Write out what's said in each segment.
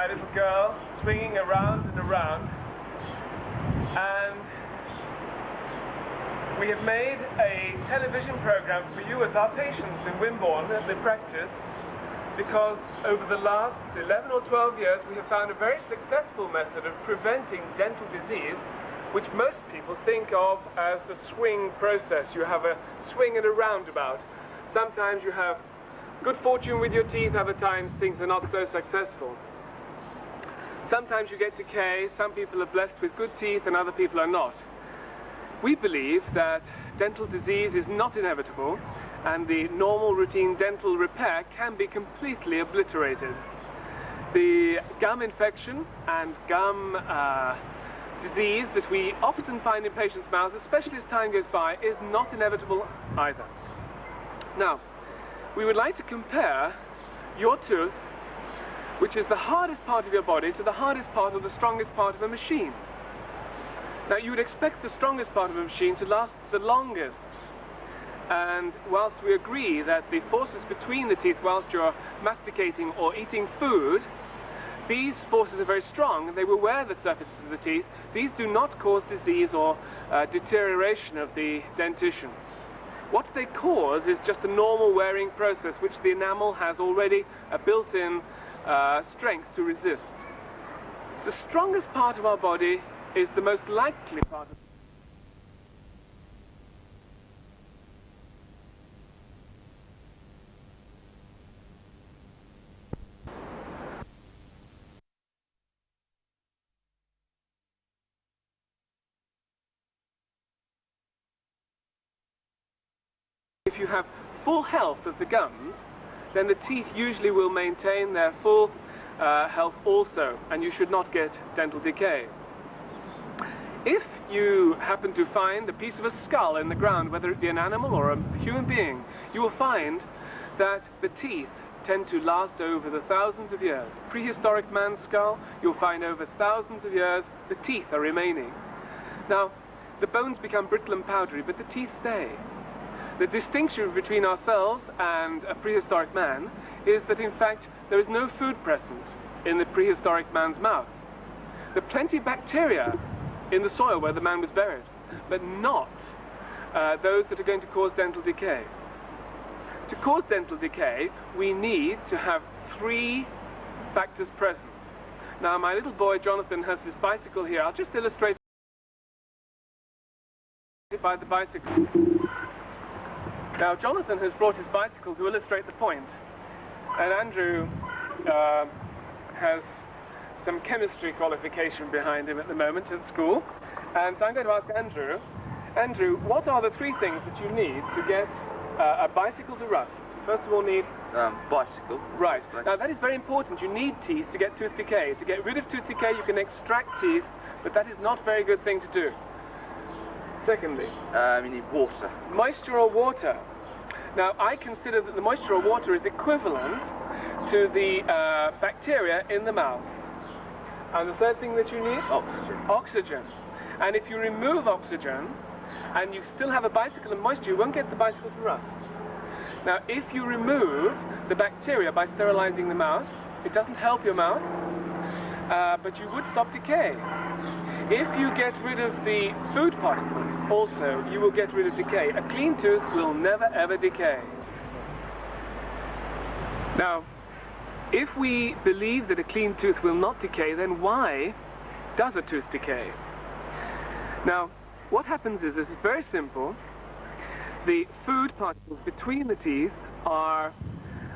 my little girl swinging around and around, and we have made a television program for you as our patients in Wimborne at the practice, because over the last 11 or 12 years we have found a very successful method of preventing dental disease, which most people think of as the swing process. You have a swing and a roundabout. Sometimes you have good fortune with your teeth, other times things are not so successful. Sometimes you get decay, some people are blessed with good teeth and other people are not. We believe that dental disease is not inevitable and the normal routine dental repair can be completely obliterated. The gum infection and gum disease that we often find in patients' mouths, especially as time goes by, is not inevitable either. Now, we would like to compare your tooth, which is the hardest part of your body, to the hardest part or the strongest part of a machine. Now, you would expect the strongest part of a machine to last the longest. And whilst we agree that the forces between the teeth whilst you're masticating or eating food, these forces are very strong and they will wear the surfaces of the teeth. These do not cause disease or deterioration of the dentition. What they cause is just a normal wearing process which the enamel has already a built-in strength to resist. The strongest part of our body is the most likely part of If you have full health of the gums, then the teeth usually will maintain their full health also, and you should not get dental decay. If you happen to find a piece of a skull in the ground, whether it be an animal or a human being, you will find that the teeth tend to last over the thousands of years. Prehistoric man's skull, you'll find over thousands of years the teeth are remaining. Now, the bones become brittle and powdery, but the teeth stay. The distinction between ourselves and a prehistoric man is that in fact there is no food present in the prehistoric man's mouth. There are plenty of bacteria in the soil where the man was buried, but not those that are going to cause dental decay. To cause dental decay, we need to have 3 factors present. Now, my little boy Jonathan has his bicycle here. I'll just illustrate it by the bicycle. Now, Jonathan has brought his bicycle to illustrate the point, and Andrew has some chemistry qualification behind him at the moment at school, and so I'm going to ask Andrew, what are the 3 things that you need to get a bicycle to rust? First of all, need... bicycle. Right. Now, that is very important. You need teeth to get tooth decay. To get rid of tooth decay, you can extract teeth, but that is not a very good thing to do. Secondly, you need water. Moisture or water. Now, I consider that the moisture or water is equivalent to the bacteria in the mouth. And the third thing that you need? Oxygen. Oxygen. And if you remove oxygen and you still have a bicycle and moisture, you won't get the bicycle to rust. Now, if you remove the bacteria by sterilizing the mouth, it doesn't help your mouth, but you would stop decay. If you get rid of the food particles, also, you will get rid of decay. A clean tooth will never ever decay. Now, if we believe that a clean tooth will not decay, then why does a tooth decay? Now, what happens is, this is very simple. The food particles between the teeth are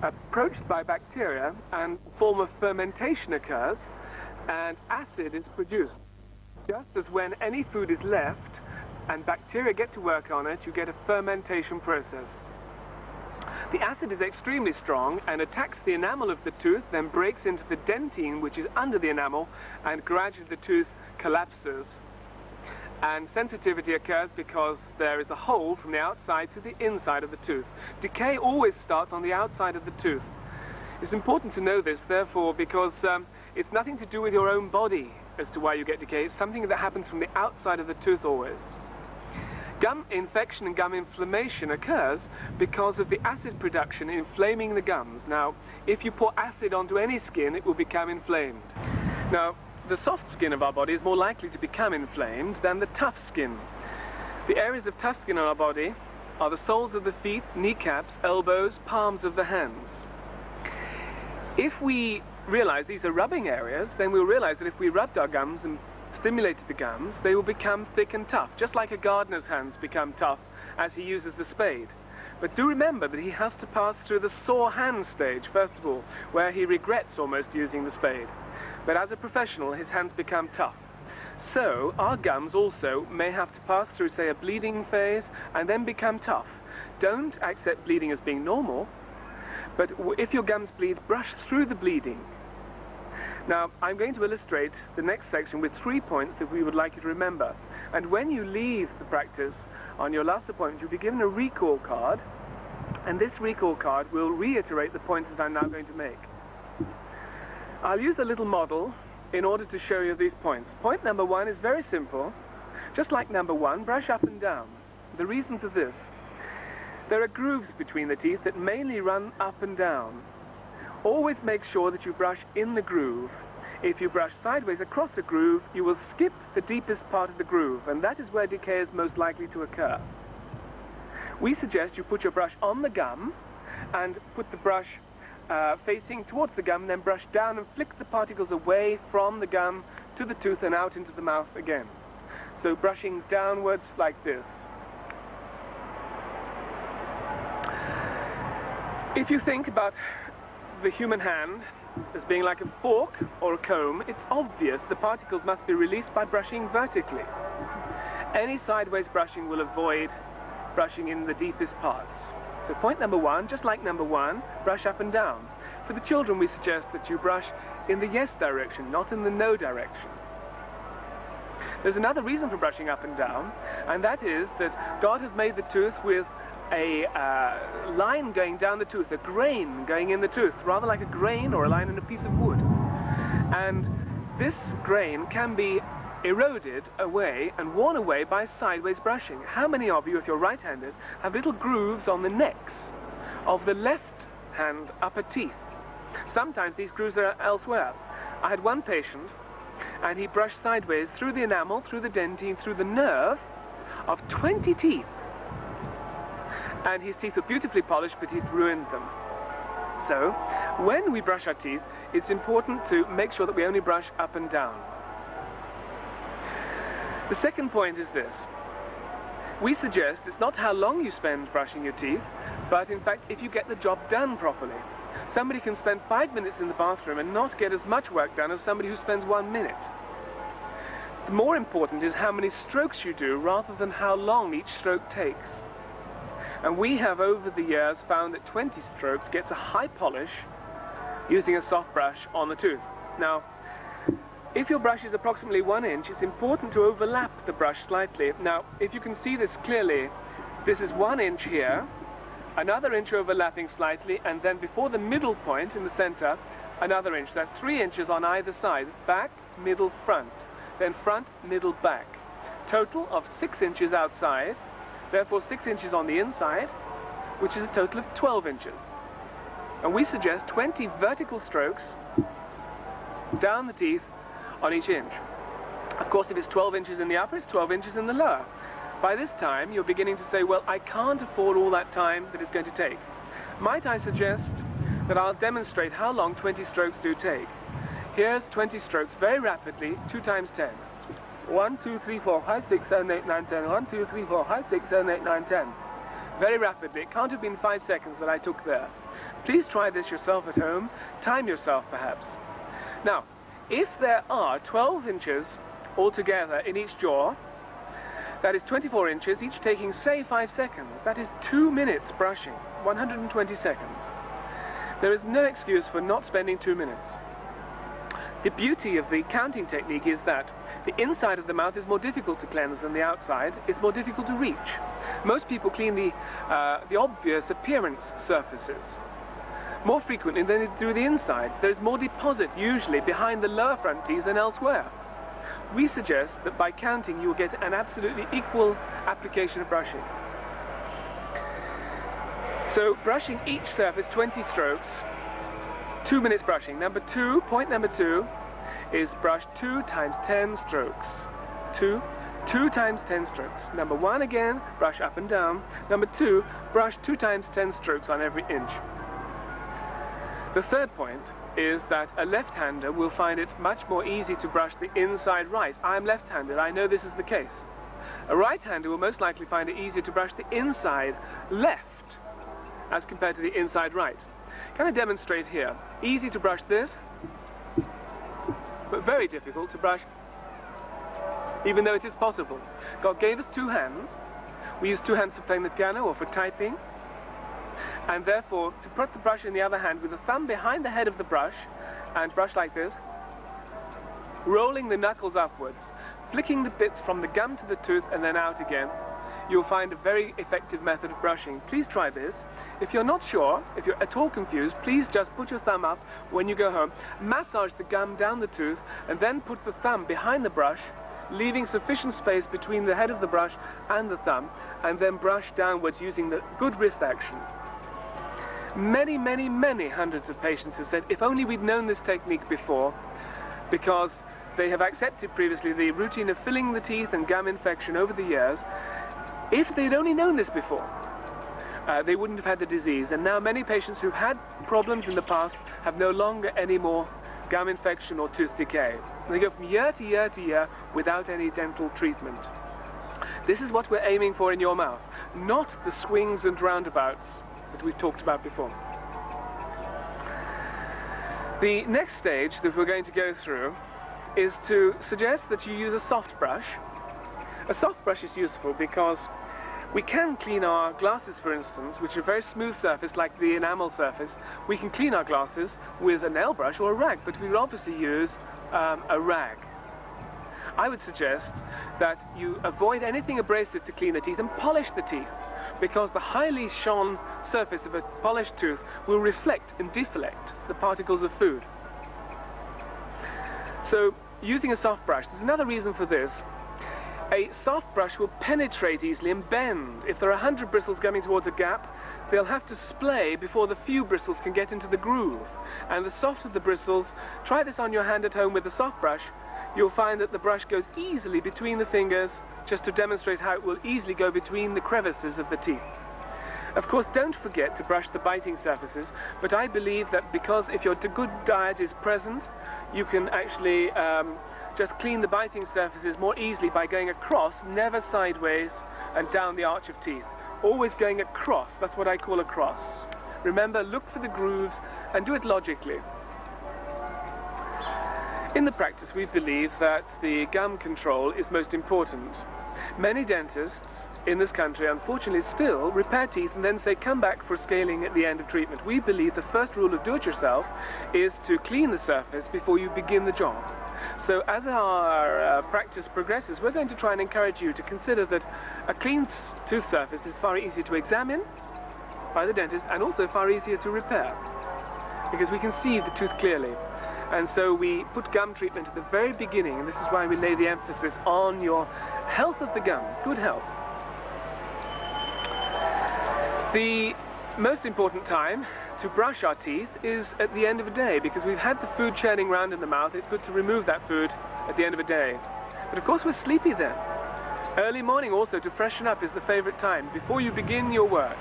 approached by bacteria and a form of fermentation occurs, and acid is produced. Just as when any food is left and bacteria get to work on it, you get a fermentation process. The acid is extremely strong and attacks the enamel of the tooth, then breaks into the dentine, which is under the enamel, and gradually the tooth collapses. And sensitivity occurs because there is a hole from the outside to the inside of the tooth. Decay always starts on the outside of the tooth. It's important to know this, therefore, because it's nothing to do with your own body as to why you get decay. It's something that happens from the outside of the tooth always. Gum infection and gum inflammation occurs because of the acid production inflaming the gums. Now, if you pour acid onto any skin, it will become inflamed. Now, the soft skin of our body is more likely to become inflamed than the tough skin. The areas of tough skin on our body are the soles of the feet, kneecaps, elbows, palms of the hands. If we realize these are rubbing areas, then we'll realize that if we rubbed our gums and stimulated the gums, they will become thick and tough, just like a gardener's hands become tough as he uses the spade. But do remember that he has to pass through the sore hand stage, first of all, where he regrets almost using the spade. But as a professional, his hands become tough. So our gums also may have to pass through, say, a bleeding phase and then become tough. Don't accept bleeding as being normal, but if your gums bleed, brush through the bleeding. Now, I'm going to illustrate the next section with 3 points that we would like you to remember. And when you leave the practice on your last appointment, you'll be given a recall card, and this recall card will reiterate the points that I'm now going to make. I'll use a little model in order to show you these points. Point number 1 is very simple. Just like number 1, brush up and down. The reason for this: there are grooves between the teeth that mainly run up and down. Always make sure that you brush in the groove. If you brush sideways across a groove, you will skip the deepest part of the groove, and that is where decay is most likely to occur. We suggest you put your brush on the gum and put the brush facing towards the gum, and then brush down and flick the particles away from the gum to the tooth and out into the mouth again. So brushing downwards like this. If you think about the human hand as being like a fork or a comb, it's obvious the particles must be released by brushing vertically. Any sideways brushing will avoid brushing in the deepest parts. So point number 1, just like number 1, brush up and down. For the children, we suggest that you brush in the yes direction, not in the no direction. There's another reason for brushing up and down, and that is that God has made the tooth with a line going down the tooth, a grain going in the tooth, rather like a grain or a line in a piece of wood. And this grain can be eroded away and worn away by sideways brushing. How many of you, if you're right-handed, have little grooves on the necks of the left hand upper teeth? Sometimes these grooves are elsewhere. I had one patient, and he brushed sideways through the enamel, through the dentine, through the nerve of 20 teeth. And his teeth were beautifully polished, but he'd ruined them. So, when we brush our teeth, it's important to make sure that we only brush up and down. The second point is this. We suggest it's not how long you spend brushing your teeth, but in fact if you get the job done properly. Somebody can spend 5 minutes in the bathroom and not get as much work done as somebody who spends 1 minute. More important is how many strokes you do rather than how long each stroke takes. And we have over the years found that 20 strokes gets a high polish using a soft brush on the tooth. Now, if your brush is approximately 1 inch, it's important to overlap the brush slightly. Now, if you can see this clearly, this is 1 inch here, another inch overlapping slightly, and then before the middle point in the center, another inch. That's 3 inches on either side, back, middle, front. Then front, middle, back. Total of 6 inches outside, therefore 6 inches on the inside, which is a total of 12 inches. And we suggest 20 vertical strokes down the teeth on each inch. Of course, if it's 12 inches in the upper, it's 12 inches in the lower. By this time, you're beginning to say, well, I can't afford all that time that it's going to take. Might I suggest that I'll demonstrate how long 20 strokes do take. Here's 20 strokes very rapidly, 2 times 10. 1, 2, 3, 4, 5, 6, 7, 8, 9, 10. 1, 2, 3, 4, 5, 6, 7, 8, 9, 10. Very rapidly. It can't have been 5 seconds that I took there. Please try this yourself at home. Time yourself, perhaps. Now, if there are 12 inches altogether in each jaw, that is 24 inches, each taking, say, 5 seconds. That is 2 minutes brushing, 120 seconds. There is no excuse for not spending 2 minutes. The beauty of the counting technique is that the inside of the mouth is more difficult to cleanse than the outside. It's more difficult to reach. Most people clean the obvious appearance surfaces more frequently than they do the inside. There's more deposit, usually, behind the lower front teeth than elsewhere. we suggest that by counting you will get an absolutely equal application of brushing. So brushing each surface 20 strokes, 2 minutes brushing. Point number two is brush 2 times 10 strokes. 2 times 10 strokes. Number 1 again, brush up and down. Number 2, brush 2 times 10 strokes on every inch. The third point is that a left-hander will find it much more easy to brush the inside right. I'm left-handed, I know this is the case. A right-hander will most likely find it easier to brush the inside left as compared to the inside right. Can I demonstrate here? Easy to brush this, but very difficult to brush, even though it is possible. God gave us 2 hands. We use 2 hands for playing the piano or for typing. And therefore, to put the brush in the other hand with the thumb behind the head of the brush and brush like this, rolling the knuckles upwards, flicking the bits from the gum to the tooth and then out again, you'll find a very effective method of brushing. Please try this. If you're not sure, if you're at all confused, please just put your thumb up when you go home, massage the gum down the tooth, and then put the thumb behind the brush, leaving sufficient space between the head of the brush and the thumb, and then brush downwards using the good wrist action. Many, many, many hundreds of patients have said, if only we'd known this technique before, because they have accepted previously the routine of filling the teeth and gum infection over the years. If they'd only known this before, they wouldn't have had the disease. And now many patients who've had problems in the past have no longer any more gum infection or tooth decay. They go from year to year to year without any dental treatment. This is what we're aiming for in your mouth, not the swings and roundabouts that we've talked about before. The next stage that we're going to go through is to suggest that you use a soft brush. A soft brush is useful because we can clean our glasses, for instance, which are a very smooth surface like the enamel surface. We can clean our glasses with a nail brush or a rag, but we would obviously use a rag. I would suggest that you avoid anything abrasive to clean the teeth and polish the teeth, because the highly shone surface of a polished tooth will reflect and deflect the particles of food. So, using a soft brush, there's another reason for this. A soft brush will penetrate easily and bend. If there are 100 bristles coming towards a gap, they'll have to splay before the few bristles can get into the groove. And the softer the bristles, try this on your hand at home with a soft brush, you'll find that the brush goes easily between the fingers, just to demonstrate how it will easily go between the crevices of the teeth. Of course, don't forget to brush the biting surfaces, but I believe that because if your good diet is present, you can actually just clean the biting surfaces more easily by going across, never sideways and down the arch of teeth. Always going across, that's what I call a cross. Remember, look for the grooves and do it logically. In the practice, we believe that the gum control is most important. Many dentists in this country, unfortunately, still repair teeth and then say, come back for scaling at the end of treatment. We believe the first rule of do-it-yourself is to clean the surface before you begin the job. So as our practice progresses, we're going to try and encourage you to consider that a clean tooth surface is far easier to examine by the dentist and also far easier to repair, because we can see the tooth clearly. And so we put gum treatment at the very beginning, and this is why we lay the emphasis on your health of the gums, good health. The most important time to brush our teeth is at the end of a day, because we've had the food churning around in the mouth. It's good to remove that food at the end of a day. But of course we're sleepy then. Early morning also to freshen up is the favorite time, before you begin your work.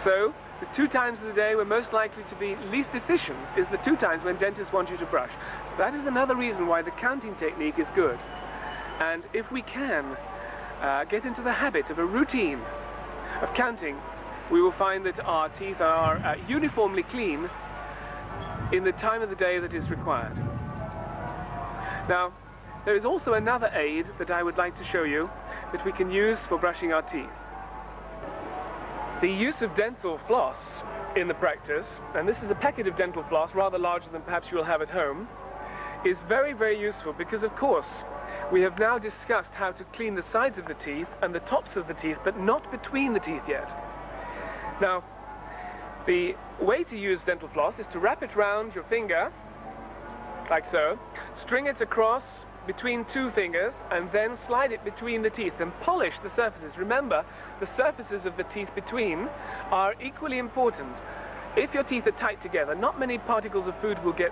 So the 2 times of the day we're most likely to be least efficient is the 2 times when dentists want you to brush. That is another reason why the counting technique is good. And if we can get into the habit of a routine of counting, we will find that our teeth are uniformly clean in the time of the day that is required. Now, there is also another aid that I would like to show you that we can use for brushing our teeth. The use of dental floss in the practice, and this is a packet of dental floss, rather larger than perhaps you will have at home, is very, very useful because, of course, we have now discussed how to clean the sides of the teeth and the tops of the teeth, but not between the teeth yet. Now, the way to use dental floss is to wrap it round your finger, like so, string it across between two fingers and then slide it between the teeth and polish the surfaces. Remember, the surfaces of the teeth between are equally important. If your teeth are tight together, not many particles of food will get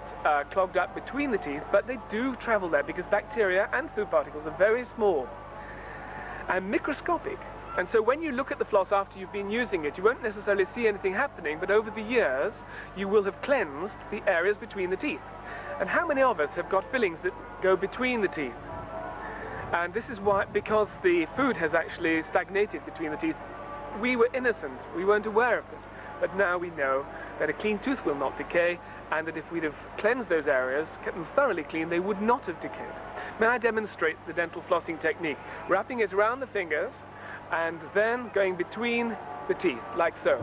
clogged up between the teeth, but they do travel there because bacteria and food particles are very small and microscopic. And so when you look at the floss after you've been using it, you won't necessarily see anything happening, but over the years, you will have cleansed the areas between the teeth. And how many of us have got fillings that go between the teeth? And this is why, because the food has actually stagnated between the teeth. We were innocent, we weren't aware of it. But now we know that a clean tooth will not decay, and that if we'd have cleansed those areas, kept them thoroughly clean, they would not have decayed. May I demonstrate the dental flossing technique? Wrapping it around the fingers, and then going between the teeth, like so.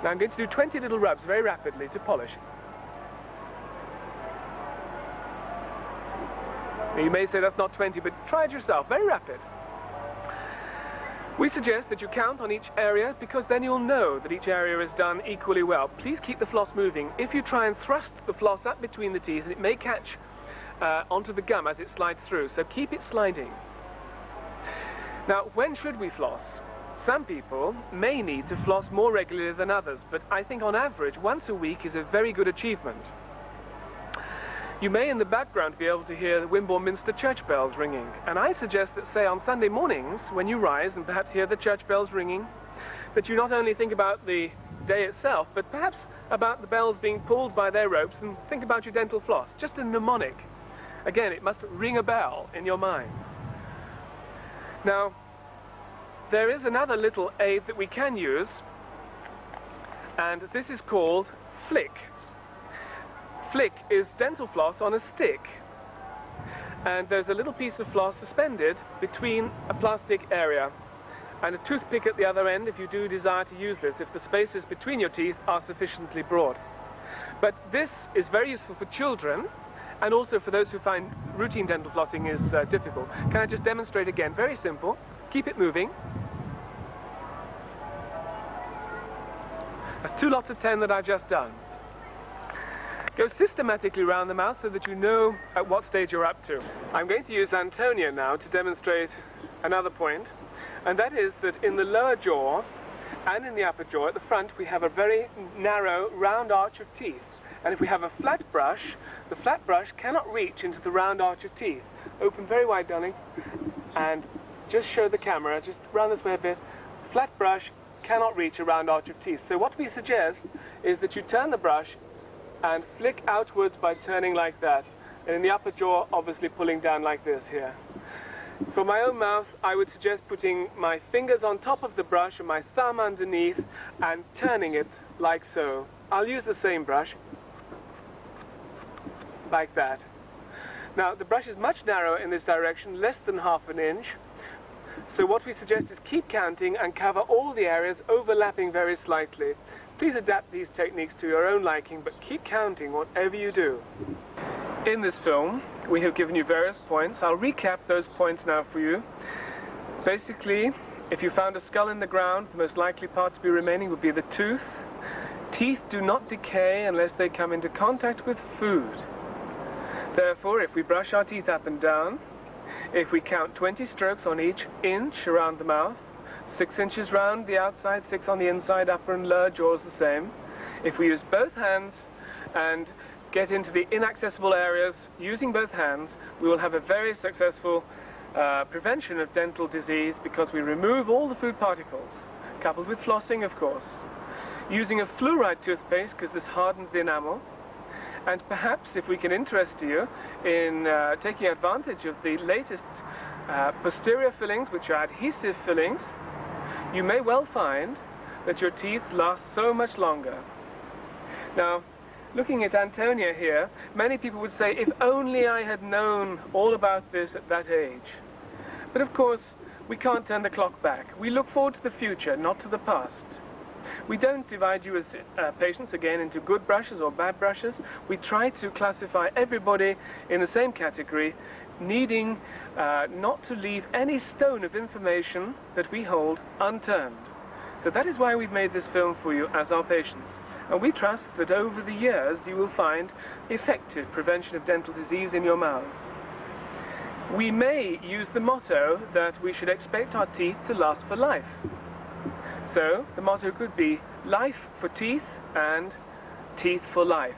Now I'm going to do 20 little rubs very rapidly to polish. Now you may say that's not 20, but try it yourself, very rapid. We suggest that you count on each area because then you'll know that each area is done equally well. Please keep the floss moving. If you try and thrust the floss up between the teeth, it may catch onto the gum as it slides through, so keep it sliding. Now, when should we floss? Some people may need to floss more regularly than others, but I think on average, once a week is a very good achievement. You may in the background be able to hear the Wimborne Minster church bells ringing, and I suggest that, say, on Sunday mornings, when you rise and perhaps hear the church bells ringing, that you not only think about the day itself, but perhaps about the bells being pulled by their ropes, and think about your dental floss, just a mnemonic. Again, it must ring a bell in your mind. Now, there is another little aid that we can use, and this is called flick. Flick is dental floss on a stick, and there's a little piece of floss suspended between a plastic area and a toothpick at the other end if you do desire to use this, if the spaces between your teeth are sufficiently broad. But this is very useful for children and also for those who find routine dental flossing is difficult. Can I just demonstrate again? Very simple. Keep it moving. That's 2 lots of 10 that I've just done. Go systematically around the mouth so that you know at what stage you're up to. I'm going to use Antonia now to demonstrate another point, and that is that in the lower jaw and in the upper jaw at the front we have a very narrow round arch of teeth, and if we have a flat brush, the flat brush cannot reach into the round arch of teeth. Open very wide, darling, and just show the camera, just round this way a bit. Flat brush cannot reach a round arch of teeth, so what we suggest is that you turn the brush and flick outwards by turning like that. And in the upper jaw, obviously pulling down like this here. For my own mouth, I would suggest putting my fingers on top of the brush and my thumb underneath and turning it like so. I'll use the same brush, like that. Now, the brush is much narrower in this direction, less than ½ an inch. So what we suggest is keep counting and cover all the areas overlapping very slightly. Please adapt these techniques to your own liking, but keep counting whatever you do. In this film, we have given you various points. I'll recap those points now for you. Basically, if you found a skull in the ground, the most likely part to be remaining would be the tooth. Teeth do not decay unless they come into contact with food. Therefore, if we brush our teeth up and down, if we count 20 strokes on each inch around the mouth, 6 inches round the outside, 6 on the inside, upper and lower jaws the same. If we use both hands and get into the inaccessible areas using both hands, we will have a very successful prevention of dental disease because we remove all the food particles, coupled with flossing, of course. Using a fluoride toothpaste because this hardens the enamel, and perhaps if we can interest you in taking advantage of the latest posterior fillings, which are adhesive fillings, you may well find that your teeth last so much longer. Now, looking at Antonia here, many people would say, if only I had known all about this at that age. But of course, we can't turn the clock back. We look forward to the future, not to the past. We don't divide you as patients, again, into good brushes or bad brushes. We try to classify everybody in the same category, needing not to leave any stone of information that we hold unturned. So that is why we've made this film for you as our patients. And we trust that over the years you will find effective prevention of dental disease in your mouths. We may use the motto that we should expect our teeth to last for life. So the motto could be life for teeth and teeth for life.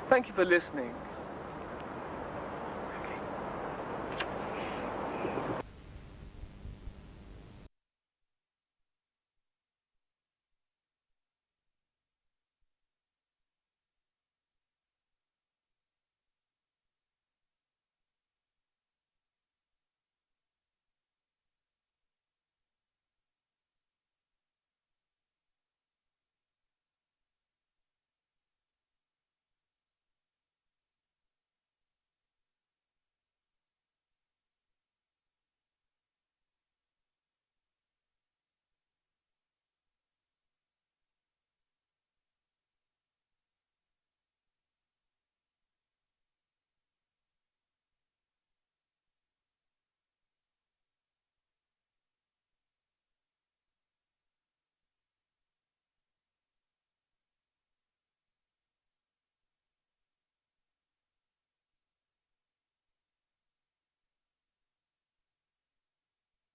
Thank you for listening.